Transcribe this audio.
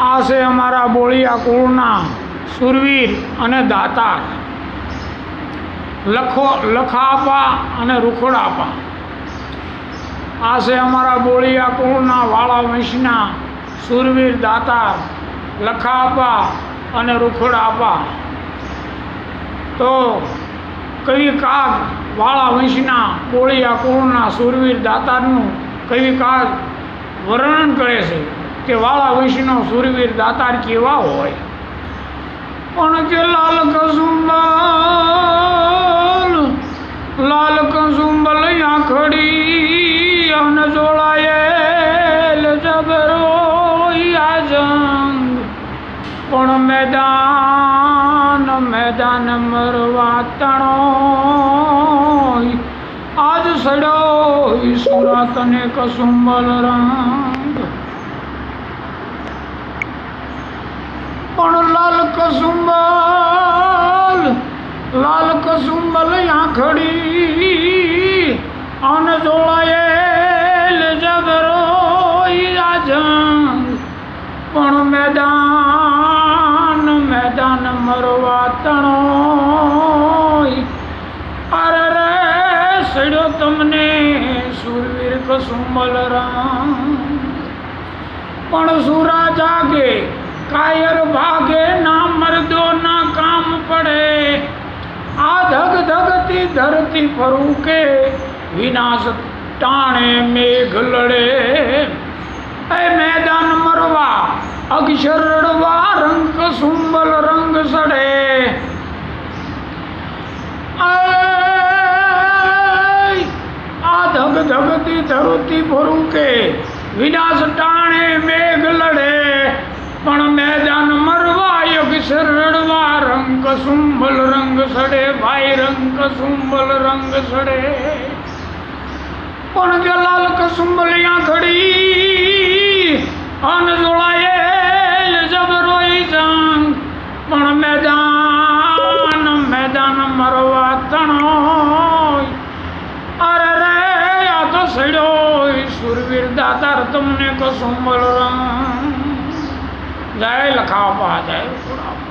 આ છે અમારા બોળિયા કુળના શૂરવીર અને દાતાર લખાપા અને રૂખડાપા। આ છે અમારા બોળિયા કુળના વાળા વંશના શૂરવીર દાતાર લખાપા અને રૂખડાપા। તો કવિ કાગ વાળા વંશના બોળિયા કુળના શૂરવીર દાતારનું કવિ કાગ વર્ણન કરે છે કે વાળા વંશનો શૂરવીર દાતાર કેવા હોય। પણ કે લાલ કસુંબલ આંખડી અને જોડાયેલ જબરો જંગ પણ મેદાન મરવા તણો આજ સડો સુરત ને કસુંબલ રંગ। પણ લાલ કસુંબલ આંખડી અને જોડાયેલ જબરો જંગ પણ મેદાન મરવા તણો અરે રે સડ્યો તમને શૂરવીર કસુંબલ રંગ। પણ સુરા જાગે કાયર ભાગે ના મર્દો ના કામ પડે આ ધગ ધગતી ધરતી ફરું કે વિનાશ ટાણે મેઘ લડે। એ મેદાન મરવા અક્ષર રડવા રંગ કસુંબલ રંગ સડે આ ધગ ધગતી ધરતી ફરું કે વિનાશ ટાણે મેઘ લડે પણ મેદાન મરવા અક્ષર રડવા રંગ કસુંબલ રંગ સડે ભાઈ રંગ કસુંબલ રંગ સડે। પણ કે લાલ કસુંબલ આંખડી અન જોડાયેલ જબરોઈ જંગ પણ મેદાન મરવા તણો અરે રે આ તો સડ્યો શૂરવીર દાતાર તમને કસુંબલ રંગ। જય લખાપા જય રૂખડાપા।